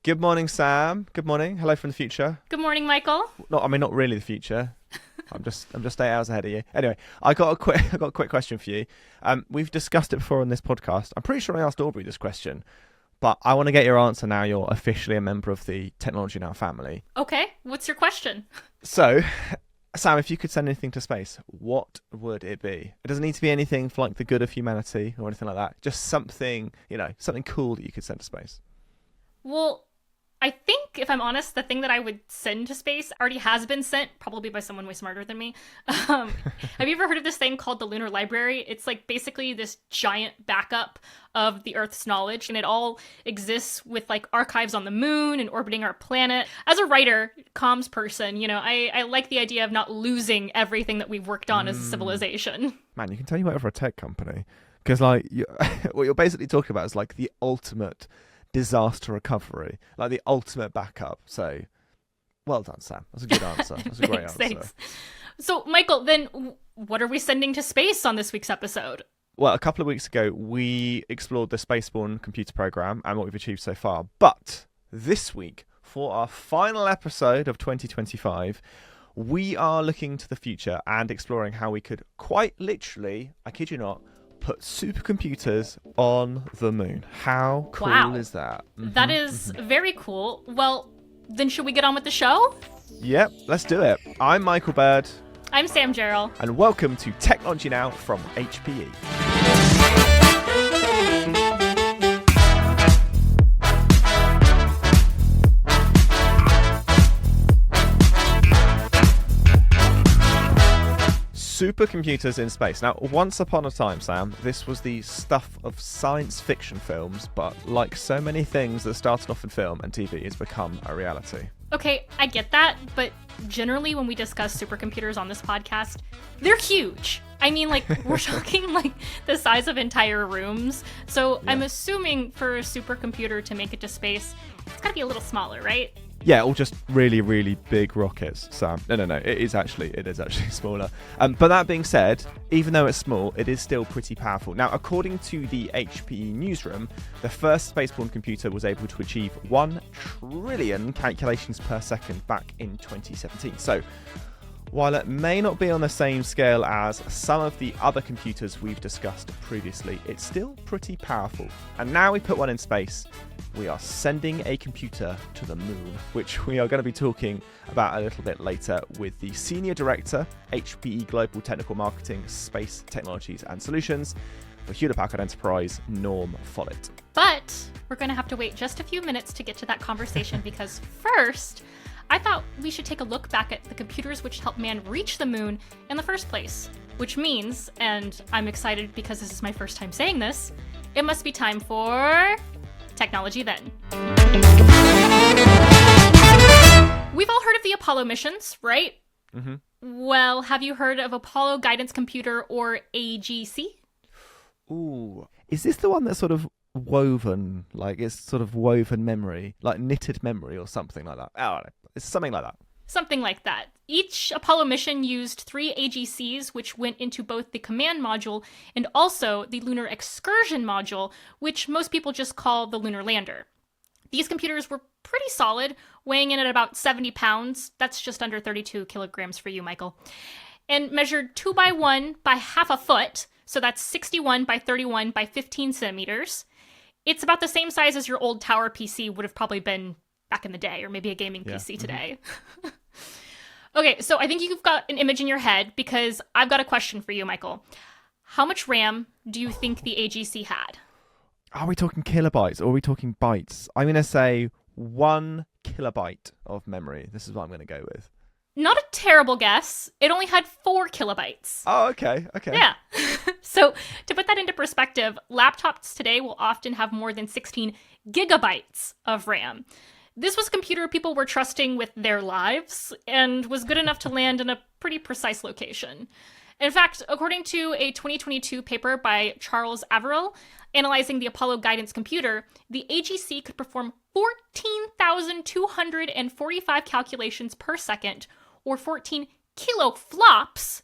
Good morning, Sam. Good morning. Hello from the future. Good morning, Michael. Not really the future. I'm just 8 hours ahead of you. Anyway, I got a quick question for you. We've discussed it before on this podcast. I'm pretty sure I asked Aubrey this question, but I want to get your answer now. You're officially a member of the Technology Now family. Okay, what's your question? So, Sam, if you could send anything to space, what would it be? It doesn't need to be anything for like the good of humanity or anything like that. Just something, something cool that you could send to space. Well, I think, if I'm honest, the thing that I would send to space already has been sent, probably by someone way smarter than me. Have you ever heard of this thing called the Lunar Library? It's like basically this giant backup of the Earth's knowledge, and it all exists with like archives on the moon and orbiting our planet. As a writer, comms person, I like the idea of not losing everything that we've worked on as a civilization. Man, you can tell you whatever a tech company, because like what you're basically talking about is like the ultimate disaster recovery, like the ultimate backup. So well done, Sam. That's a good answer. That's a great answer. Thanks. So Michael, then what are we sending to space on this week's episode? Well, a couple of weeks ago we explored the Spaceborne computer program and what we've achieved so far, but this week, for our final episode of 2025, we are looking to the future and exploring how we could quite literally, I kid you not, put supercomputers on the moon. How cool is that? That is very cool. Well, then should we get on with the show? Yep, let's do it. I'm Michael Bird. I'm Sam Gerald. And welcome to Technology Now from HPE. Supercomputers in space. Now, once upon a time, Sam, this was the stuff of science fiction films, but like so many things that started off in film and TV, it's become a reality. Okay, I get that, but generally when we discuss supercomputers on this podcast, they're huge. I mean, like, we're talking like the size of entire rooms. So yeah. I'm assuming for a supercomputer to make it to space, it's gotta be a little smaller, right? Yeah, or just really, really big rockets, Sam. No. It is actually smaller. But that being said, even though it's small, it is still pretty powerful. Now, according to the HPE newsroom, the first spaceborne computer was able to achieve 1 trillion calculations per second back in 2017. So, while it may not be on the same scale as some of the other computers we've discussed previously, it's still pretty powerful. And now we put one in space, we are sending a computer to the moon, which we are going to be talking about a little bit later with the Senior Director, HPE Global Technical Marketing, Space Technologies and Solutions for Hewlett-Packard Enterprise, Norm Follett. But we're going to have to wait just a few minutes to get to that conversation because first, I thought we should take a look back at the computers which helped man reach the moon in the first place. Which means, and I'm excited because this is my first time saying this, it must be time for Technology Then. We've all heard of the Apollo missions, right? Mm-hmm. Well, have you heard of Apollo Guidance Computer, or AGC? Ooh. Is this the one that's sort of woven, like it's sort of woven memory, like knitted memory or something like that? I don't know. It's something like that. Something like that. Each Apollo mission used 3 AGCs, which went into both the command module and also the lunar excursion module, which most people just call the lunar lander. These computers were pretty solid, weighing in at about 70 pounds. That's just under 32 kilograms for you, Michael. And measured 2 by 1 by half a foot, so that's 61 by 31 by 15 centimeters. It's about the same size as your old tower PC would have probably been back in the day, or maybe a gaming PC today. Okay, so I think you've got an image in your head because I've got a question for you, Michael. How much RAM do you think the AGC had? Are we talking kilobytes or are we talking bytes? I'm going to say 1 kilobyte of memory. This is what I'm going to go with. Not a terrible guess. It only had 4 kilobytes. Oh, okay. Yeah. So to put that into perspective, laptops today will often have more than 16 gigabytes of RAM. This was a computer people were trusting with their lives and was good enough to land in a pretty precise location. In fact, according to a 2022 paper by Charles Averill analyzing the Apollo guidance computer, the AGC could perform 14,245 calculations per second, or 14 kiloflops.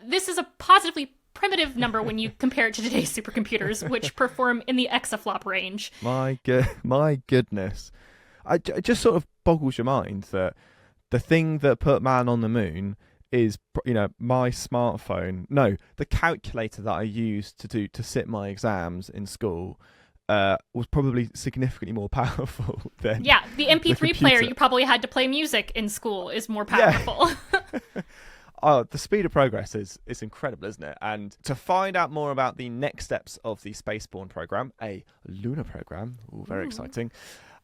This is a positively primitive number when you compare it to today's supercomputers, which perform in the exaflop range. My goodness. it just sort of boggles your mind that the thing that put man on the moon is, my smartphone. No, the calculator that I used to sit my exams in school was probably significantly more powerful than the MP3 player you probably had to play music in school is more powerful. Oh, the speed of progress is incredible, isn't it? And to find out more about the next steps of the Spaceborne program, a lunar program, very exciting,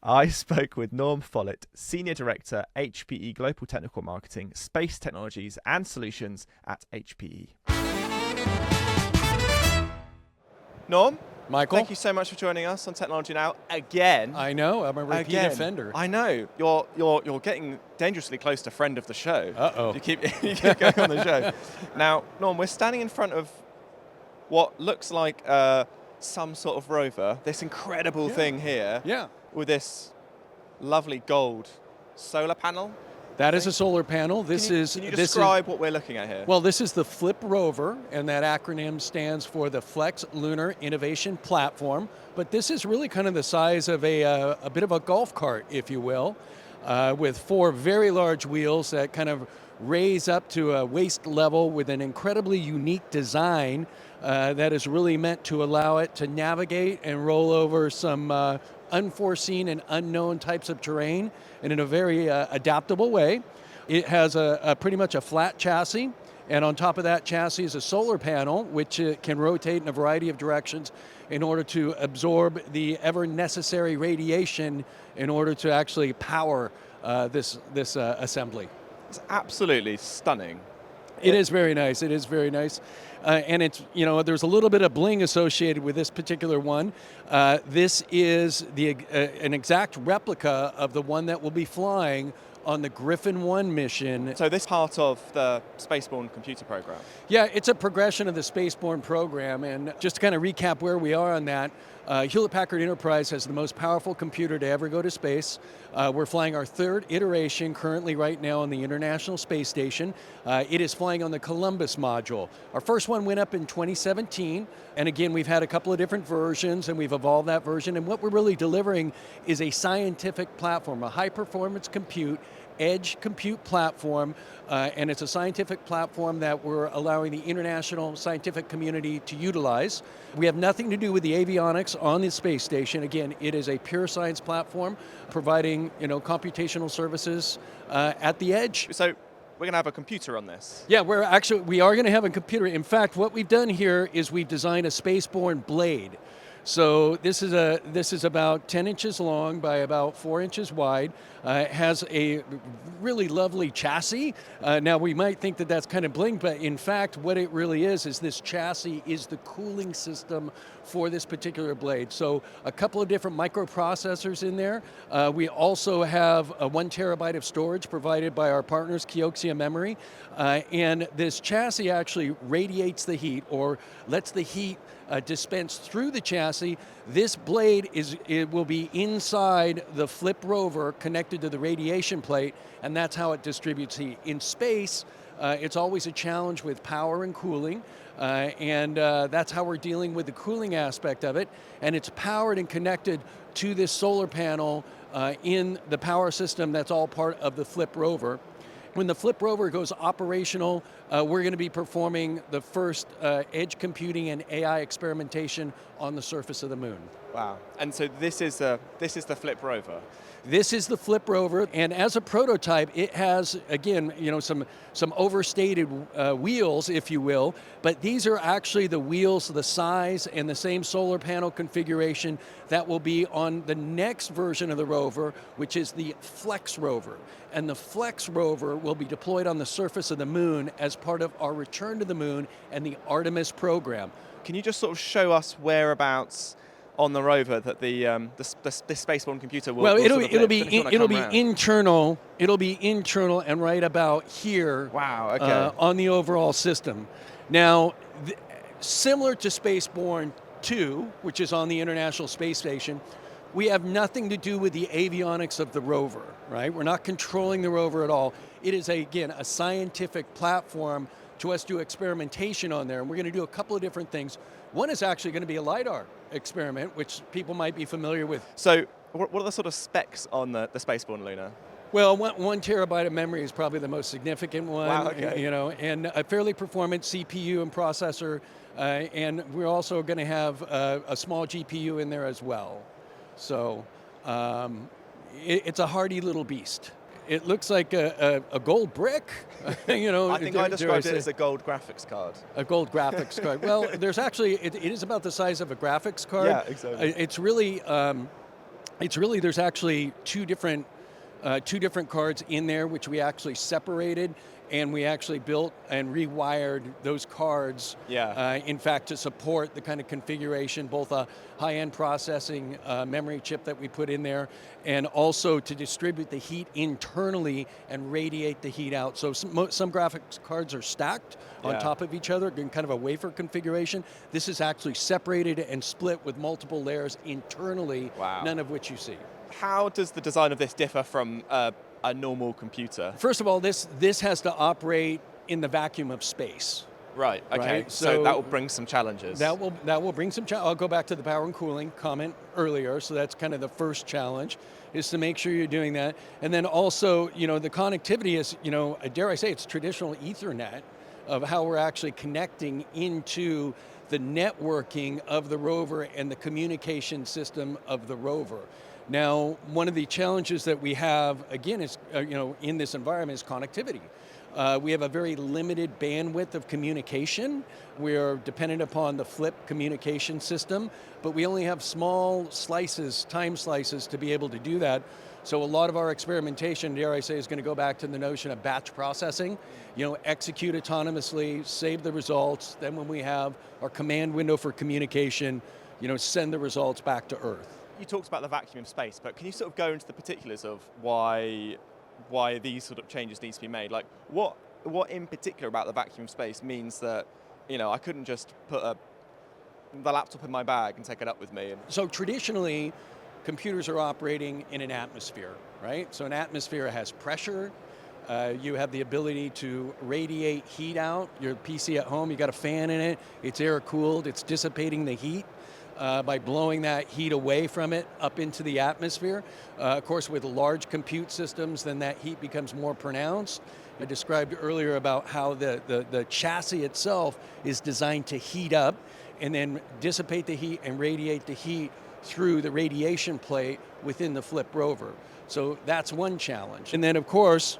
I spoke with Norm Follett, Senior Director, HPE Global Technical Marketing, Space Technologies and Solutions at HPE. Norm? Michael? Thank you so much for joining us on Technology Now again. I know, I'm a repeat offender. I know. You're getting dangerously close to friend of the show. Uh-oh. You keep going on the show. Now, Norm, we're standing in front of what looks like some sort of rover, this incredible thing here, with this lovely gold solar panel. That is a solar panel. Can you describe what we're looking at here? Well, this is the FLIP rover, and that acronym stands for the Flex Lunar Innovation Platform. But this is really kind of the size of a bit of a golf cart, if you will, with 4 very large wheels that kind of raise up to a waist level with an incredibly unique design that is really meant to allow it to navigate and roll over some unforeseen and unknown types of terrain, and in a very adaptable way. It has a pretty much a flat chassis, and on top of that chassis is a solar panel, which can rotate in a variety of directions in order to absorb the ever necessary radiation in order to actually power this assembly. It's absolutely stunning. It is very nice. It is very nice. And it's, there's a little bit of bling associated with this particular one. This is an exact replica of the one that will be flying on the Griffin 1 mission. So this part of the Spaceborne computer program? Yeah, it's a progression of the Spaceborne program. And just to kind of recap where we are on that, Hewlett-Packard Enterprise has the most powerful computer to ever go to space. We're flying our 3rd iteration currently right now on the International Space Station. It is flying on the Columbus module. Our first one went up in 2017, and again, we've had a couple of different versions, and we've evolved that version, and what we're really delivering is a scientific platform, a high-performance edge compute platform, and it's a scientific platform that we're allowing the international scientific community to utilize. We have nothing to do with the avionics on the space station. Again, it is a pure science platform providing computational services at the edge. So we're going to have a computer on this? Yeah, we are going to have a computer. In fact, what we've done here is we've designed a Spaceborne blade. So this is about 10 inches long by about 4 inches wide. It has a really lovely chassis. Now we might think that that's kind of bling, but in fact what it really is this chassis is the cooling system for this particular blade. So a couple of different microprocessors in there. We also have 1 terabyte of storage provided by our partners, Kioxia Memory. And this chassis actually radiates the heat, or lets the heat dispense through the chassis. This blade will be inside the FLIP rover connected to the radiation plate, and that's how it distributes heat. In space, it's always a challenge with power and cooling, and that's how we're dealing with the cooling aspect of it, and it's powered and connected to this solar panel in the power system that's all part of the FLIP rover. When the FLIP rover goes operational, we're going to be performing the first edge computing and AI experimentation on the surface of the moon. Wow! And so this is the FLIP rover. This is the FLIP rover, and as a prototype, it has, again, some overstated wheels, if you will, but these are actually the wheels, the size, and the same solar panel configuration that will be on the next version of the rover, which is the Flex rover. And the Flex rover will be deployed on the surface of the moon as part of our return to the moon and the Artemis program. Can you just sort of show us whereabouts on the rover that the Spaceborne computer will? Well, it'll be internal. It'll be internal and right about here. Wow. Okay. On the overall system. Now, similar to Spaceborne 2, which is on the International Space Station, we have nothing to do with the avionics of the rover. Right? We're not controlling the rover at all. It is again a scientific platform to us do experimentation on there, and we're going to do a couple of different things. One is actually going to be a LiDAR experiment, which people might be familiar with. So what are the sort of specs on the Spaceborne Lunar? Well, 1 terabyte of memory is probably the most significant one. Wow, okay. And a fairly performant CPU and processor, and we're also going to have a small GPU in there as well. So it's a hardy little beast. It looks like a gold brick. I think I described it as a gold graphics card. A gold graphics card. Well, there's actually it is about the size of a graphics card. Yeah, exactly. It's really there's actually two different cards in there, which we actually separated, and we actually built and rewired those cards. Yeah. In fact, to support the kind of configuration, both a high-end processing memory chip that we put in there, and also to distribute the heat internally and radiate the heat out. So some graphics cards are stacked on top of each other in kind of a wafer configuration. This is actually separated and split with multiple layers internally, none of which you see. How does the design of this differ from a normal computer? First of all, this has to operate in the vacuum of space. Right. Okay. Right? So that will bring some challenges. That will bring some challenges. I'll go back to the power and cooling comment earlier. So that's kind of the first challenge, is to make sure you're doing that. And then also, the connectivity is, dare I say, it's traditional Ethernet of how we're actually connecting into the networking of the rover and the communication system of the rover. Now, one of the challenges that we have, again, is in this environment is connectivity. We have a very limited bandwidth of communication. We're dependent upon the flip communication system, but we only have small slices, time slices, to be able to do that. So a lot of our experimentation, dare I say, is going to go back to the notion of batch processing. Execute autonomously, save the results. Then when we have our command window for communication, send the results back to Earth. You talked about the vacuum of space, but can you sort of go into the particulars of why these sort of changes need to be made? Like, what in particular about the vacuum of space means that, I couldn't just put the laptop in my bag and take it up with me? So traditionally, computers are operating in an atmosphere, right? So an atmosphere has pressure. You have the ability to radiate heat out. Your PC at home, you got a fan in it. It's air cooled. It's dissipating the heat by blowing that heat away from it up into the atmosphere. Of course, with large compute systems, then that heat becomes more pronounced. I described earlier about how the chassis itself is designed to heat up and then dissipate the heat and radiate the heat through the radiation plate within the flip rover. So that's one challenge. And then of course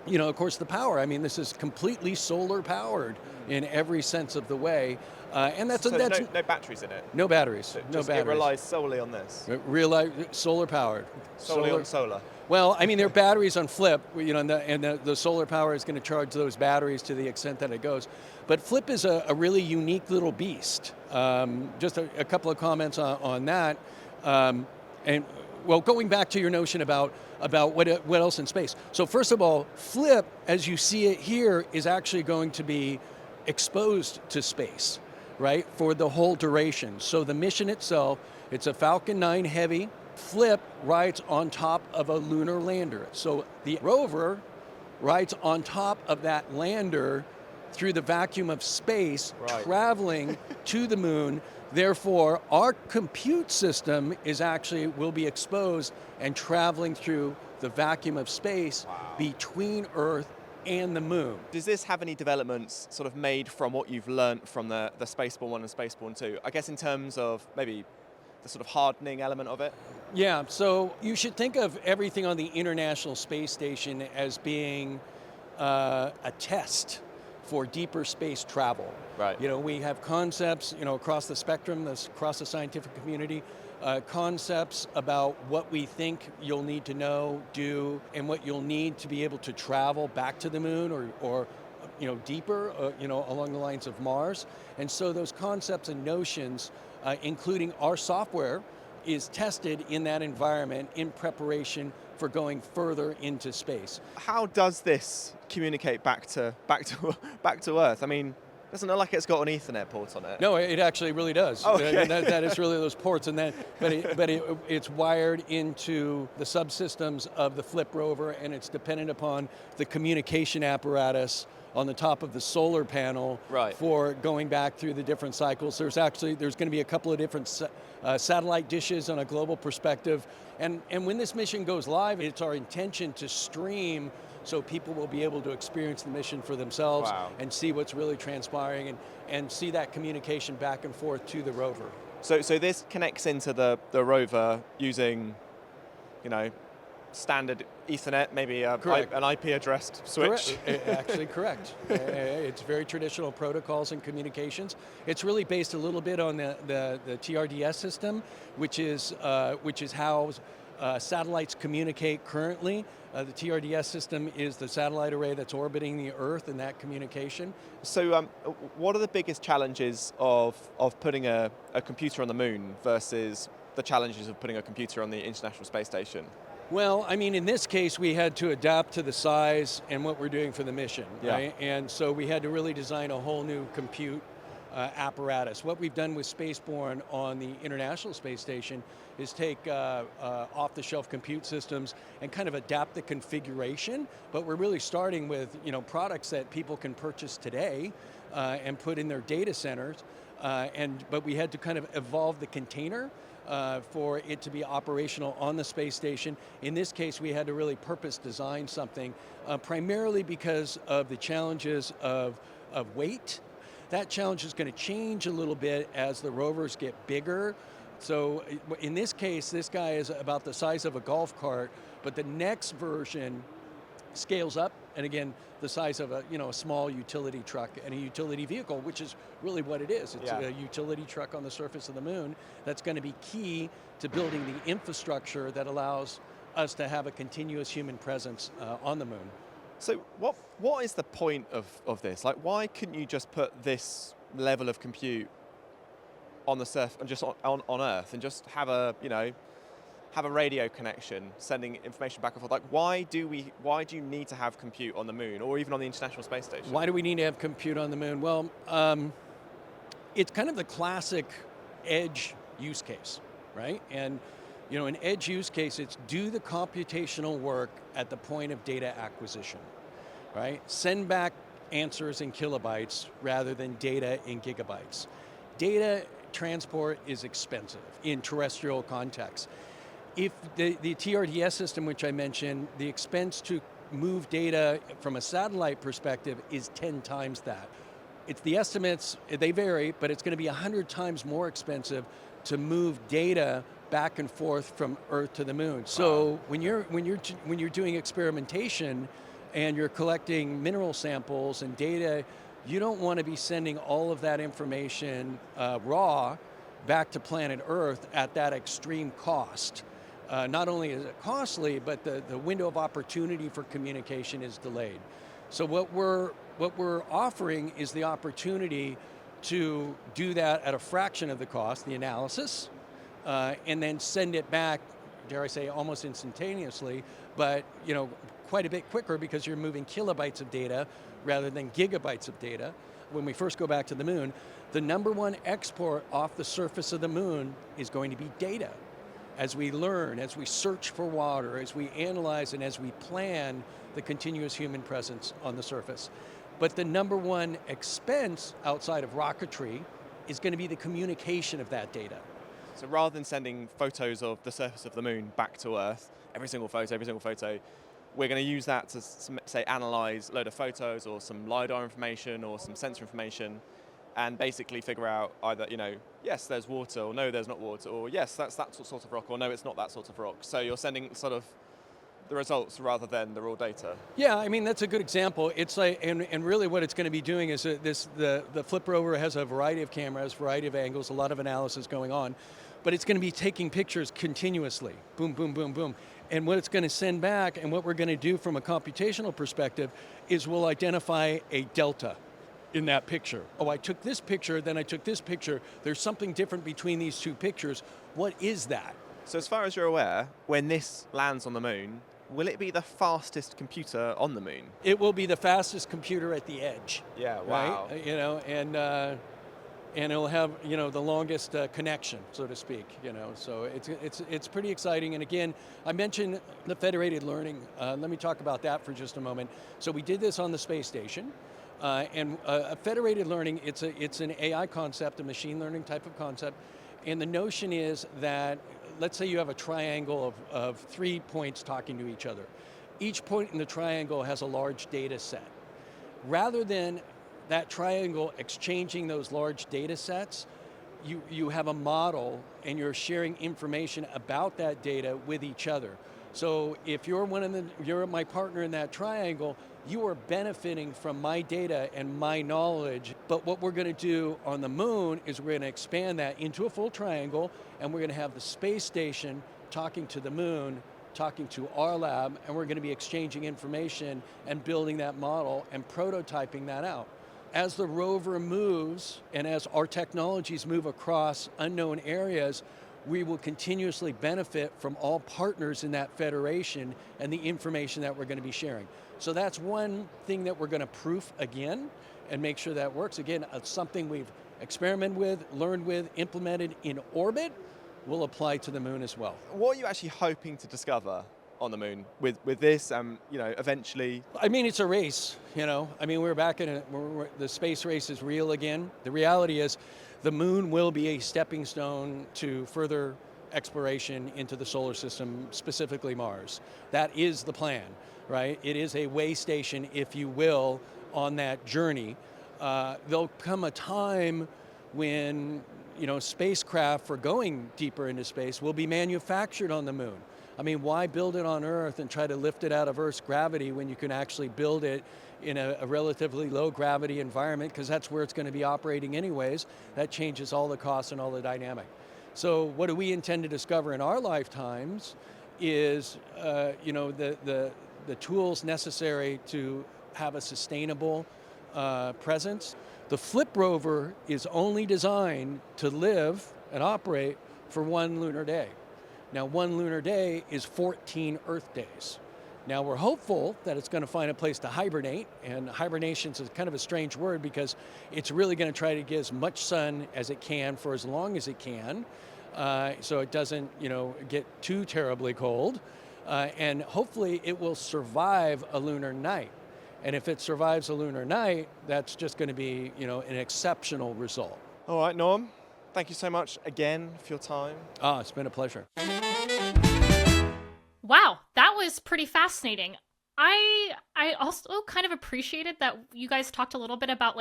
the power. I mean, this is completely solar powered in every sense of the way. And that's no batteries in it? No batteries. It relies solely on this? Solar powered. Solely on solar? Well, I mean, there are batteries on Flip, and the solar power is going to charge those batteries to the extent that it goes. But Flip is a really unique little beast. Just a couple of comments on that. Going back to your notion about what else in space. So first of all, Flip, as you see it here, is actually going to be exposed to space, right, for the whole duration. So the mission itself, it's a Falcon 9 Heavy. Flip rides on top of a lunar lander. So the rover rides on top of that lander through the vacuum of space, traveling to the moon. Therefore, our compute system will be exposed and traveling through the vacuum of space between Earth and the moon. Does this have any developments sort of made from what you've learnt from the Spaceborne 1 and Spaceborne 2? I guess in terms of maybe the sort of hardening element of it? Yeah, so you should think of everything on the International Space Station as being a test for deeper space travel. Right. We have concepts, across the spectrum, across the scientific community, concepts about what we think you'll need to know, do, and what you'll need to be able to travel back to the moon or deeper, along the lines of Mars. And so those concepts and notions, including our software, is tested in that environment in preparation for going further into space. How does this communicate back to Earth? I mean, Doesn't look like it's got an Ethernet port on it. No, it actually really does. Okay. That is really those ports, and it's wired into the subsystems of the flip rover, and it's dependent upon the communication apparatus on the top of the solar panel for going back through the different cycles. There's going to be a couple of different satellite dishes on a global perspective, and when this mission goes live, it's our intention to stream so people will be able to experience the mission for themselves and see what's really transpiring and see that communication back and forth to the rover. So this connects into the rover using, standard Ethernet, maybe an IP addressed switch. Correct. Actually, correct. It's very traditional protocols and communications. It's really based a little bit on the TRDS system, which is how satellites communicate currently. The TRDS system is the satellite array that's orbiting the Earth and that communication. So what are the biggest challenges of putting a computer on the moon versus the challenges of putting a computer on the International Space Station? Well, I mean, in this case, we had to adapt to the size and what we're doing for the mission, right? And so we had to really design a whole new compute apparatus. What we've done with Spaceborne on the International Space Station is take off-the-shelf compute systems and kind of adapt the configuration, but we're really starting with products that people can purchase today and put in their data centers, but we had to kind of evolve the container for it to be operational on the space station. In this case, we had to really purpose design something, primarily because of the challenges of weight. That challenge is going to change a little bit as the rovers get bigger. So in this case, this guy is about the size of a golf cart, but the next version scales up, and again, the size of a small utility truck and a utility vehicle, which is really what it is. It's a utility truck on the surface of the moon that's going to be key to building the infrastructure that allows us to have a continuous human presence on the moon. So what is the point of this? Like, why couldn't you just put this level of compute on the surface and just on Earth and just have a radio connection sending information back and forth? Like, why do you need to have compute on the moon or even on the International Space Station? Why do we need to have compute on the moon? Well, it's kind of the classic edge use case, right? And an edge use case, it's do the computational work at the point of data acquisition, right? Send back answers in kilobytes rather than data in gigabytes. Data transport is expensive in terrestrial context. If the TRDS system, which I mentioned, the expense to move data from a satellite perspective is 10 times that. It's the estimates, they vary, but it's going to be 100 times more expensive to move data back and forth from Earth to the moon. So when you're doing experimentation and you're collecting mineral samples and data, you don't want to be sending all of that information raw back to planet Earth at that extreme cost. Not only is it costly, but the window of opportunity for communication is delayed. So what we're offering is the opportunity to do that at a fraction of the cost, the analysis, and then send it back, dare I say, almost instantaneously, but quite a bit quicker because you're moving kilobytes of data rather than gigabytes of data. When we first go back to the moon, the number one export off the surface of the moon is going to be data. As we learn, as we search for water, as we analyze, and as we plan the continuous human presence on the surface. But the number one expense outside of rocketry is going to be the communication of that data. So rather than sending photos of the surface of the moon back to Earth, every single photo, we're going to use that to, say, analyze a load of photos or some LiDAR information or some sensor information and basically figure out either, yes, there's water, or no, there's not water, or yes, that's that sort of rock, or no, it's not that sort of rock. So you're sending sort of the results rather than the raw data. Yeah, I mean, that's a good example. It's like, and really what it's going to be doing is the flip rover has a variety of cameras, variety of angles, a lot of analysis going on, but it's going to be taking pictures continuously, boom, boom, boom, boom. And what it's going to send back, and what we're going to do from a computational perspective, is we'll identify a delta in that picture. Oh, I took this picture, then I took this picture. There's something different between these two pictures. What is that? So as far as you're aware, when this lands on the moon, will it be the fastest computer on the moon? It will be the fastest computer at the edge. Yeah, wow. Right? And it'll have the longest connection, so to speak. So it's pretty exciting. And again, I mentioned the federated learning. Let me talk about that for just a moment. So we did this on the space station, and a federated learning. It's an AI concept, a machine learning type of concept, and the notion is that, let's say you have a triangle of 3 points talking to each other. Each point in the triangle has a large data set. Rather than that triangle exchanging those large data sets, you have a model and you're sharing information about that data with each other. So if you're my partner in that triangle, you are benefiting from my data and my knowledge. But what we're going to do on the moon is we're going to expand that into a full triangle, and we're going to have the space station talking to the moon, talking to our lab, and we're going to be exchanging information and building that model and prototyping that out. As the rover moves and as our technologies move across unknown areas, we will continuously benefit from all partners in that federation and the information that we're going to be sharing. So that's one thing that we're going to proof again and make sure that works. Again, it's something we've experimented with, learned with, implemented in orbit, will apply to the moon as well. What are you actually hoping to discover on the moon with this, eventually? I mean, it's a race, we're back in the space race is real again. The reality is the moon will be a stepping stone to further exploration into the solar system, specifically Mars. That is the plan, right? It is a way station, if you will, on that journey. There'll come a time when, spacecraft for going deeper into space will be manufactured on the moon. I mean, why build it on Earth and try to lift it out of Earth's gravity when you can actually build it in a relatively low gravity environment, because that's where it's going to be operating anyways. That changes all the costs and all the dynamic. So what do we intend to discover in our lifetimes is, the tools necessary to have a sustainable presence. The Flip rover is only designed to live and operate for 1 lunar day. Now, 1 lunar day is 14 Earth days. Now, we're hopeful that it's going to find a place to hibernate, and hibernation is kind of a strange word because it's really going to try to get as much sun as it can for as long as it can, so it doesn't, get too terribly cold, and hopefully it will survive a lunar night. And if it survives a lunar night, that's just going to be, an exceptional result. All right, Norm, thank you so much again for your time. It's been a pleasure. Wow, that was pretty fascinating. I also kind of appreciated that you guys talked a little bit about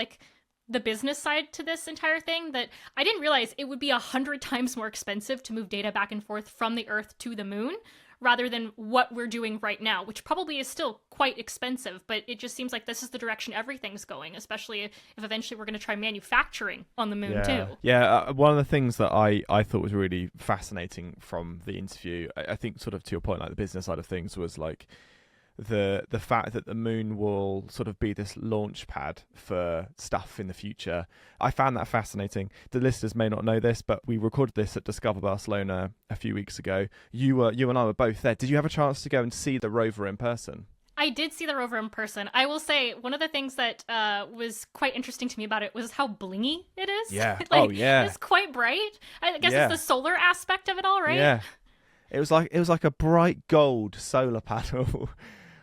the business side to this entire thing, that I didn't realize it would be 100 times more expensive to move data back and forth from the Earth to the moon rather than what we're doing right now, which probably is still quite expensive, but it just seems like this is the direction everything's going, especially if eventually we're going to try manufacturing on the moon too. Yeah, one of the things that I thought was really fascinating from the interview, I think sort of to your point, the business side of things, was the fact that the moon will sort of be this launch pad for stuff in the future. I found that fascinating. The listeners may not know this, but we recorded this at Discover Barcelona a few weeks ago. You and I were both there. Did you have a chance to go and see the rover in person? I did see the rover in person. I will say one of the things that was quite interesting to me about it was how blingy it is. Yeah. It's quite bright. I guess it's the solar aspect of it all, right? Yeah. It was like a bright gold solar panel.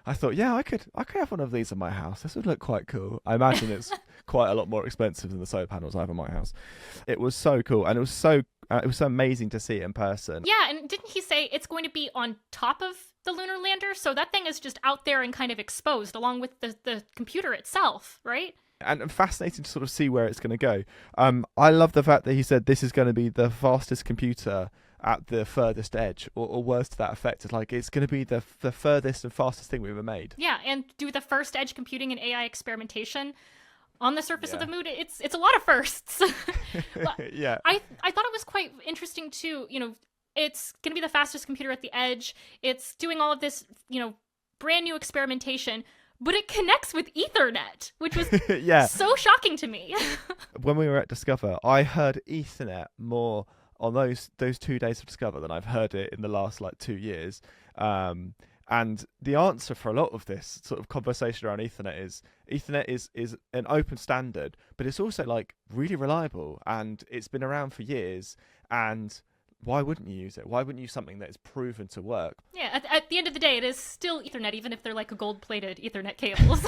I thought, I could have one of these in my house. This would look quite cool. I imagine it's quite a lot more expensive than the solar panels I have in my house. It was so cool, and it was so amazing to see it in person. Yeah, and didn't he say it's going to be on top of the lunar lander? So that thing is just out there and kind of exposed along with the computer itself, right? And fascinating to sort of see where it's going to go. I love the fact that he said this is going to be the fastest computer at the furthest edge, or words to that effect. It's going to be the furthest and fastest thing we've ever made. Yeah, and do the first edge computing and AI experimentation on the surface of the moon. It's a lot of firsts. Yeah. I thought it was quite interesting too. It's going to be the fastest computer at the edge. It's doing all of this, brand new experimentation, but it connects with Ethernet, which was so shocking to me. When we were at Discover, I heard Ethernet more on those 2 days of Discover than I've heard it in the last 2 years. And And the answer for a lot of this sort of conversation around Ethernet is an open standard, but it's also like really reliable, and it's been around for years. And why wouldn't you use it? Why wouldn't you use something that is proven to work? Yeah, at the end of the day, it is still Ethernet, even if they're like a gold-plated Ethernet cables.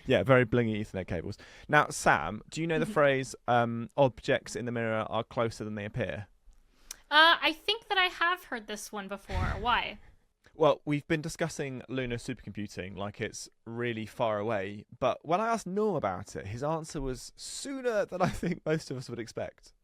Yeah, very blingy Ethernet cables. Now, Sam, do you know the phrase, objects in the mirror are closer than they appear? I think that I have heard this one before. Why? Well, we've been discussing lunar supercomputing like it's really far away, but when I asked Norm about it, his answer was sooner than I think most of us would expect.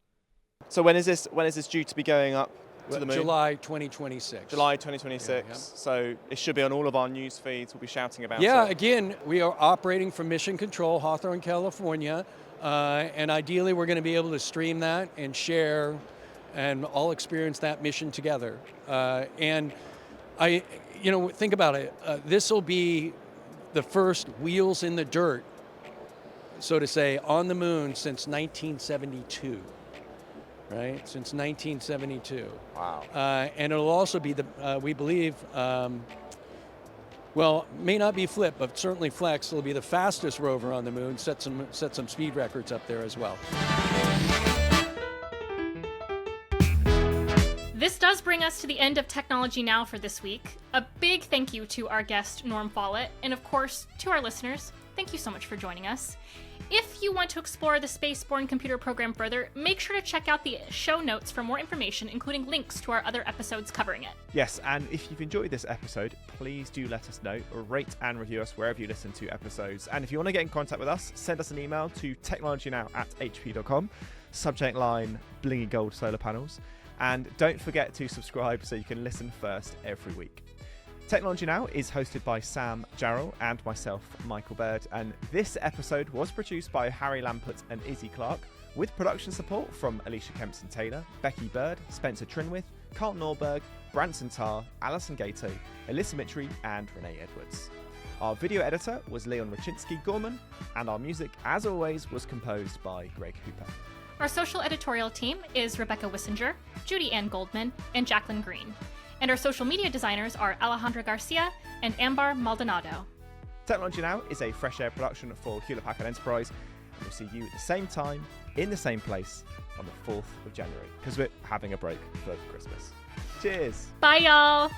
So when is this due to be going up to the moon? July 2026. July 2026. Yeah. So it should be on all of our news feeds. We'll be shouting about it. Yeah, again, we are operating from Mission Control, Hawthorne, California, and ideally we're going to be able to stream that and share and all experience that mission together. And think about it. This will be the first wheels in the dirt, so to say, on the moon since 1972. Right, since 1972. Wow. And it'll also be we believe, may not be Flip, but certainly Flex. It'll be the fastest rover on the moon. Set some speed records up there as well. This does bring us to the end of Technology Now for this week. A big thank you to our guest, Norm Follett, and of course, to our listeners. Thank you so much for joining us. If you want to explore the Spaceborne computer program further, make sure to check out the show notes for more information, including links to our other episodes covering it. Yes, and if you've enjoyed this episode, please do let us know, or rate and review us wherever you listen to episodes. And if you want to get in contact with us, send us an email to technologynow@hp.com, subject line blingy gold solar panels. And don't forget to subscribe so you can listen first every week. Technology Now is hosted by Sam Jarrell and myself, Michael Bird, and this episode was produced by Harry Lampert and Izzy Clark, with production support from Alicia Kempson-Taylor, Becky Bird, Spencer Trinwith, Carl Norberg, Branson Tarr, Alison Gato, Alyssa Mitri, and Renee Edwards. Our video editor was Leon Rachinsky-Gorman, and our music, as always, was composed by Greg Hooper. Our social editorial team is Rebecca Wissinger, Judy Ann Goldman, and Jacqueline Green. And our social media designers are Alejandra Garcia and Ambar Maldonado. Technology Now is a Fresh Air production for Hewlett-Packard Enterprise, and we'll see you at the same time, in the same place, on the 4th of January, because we're having a break for Christmas. Cheers! Bye, y'all!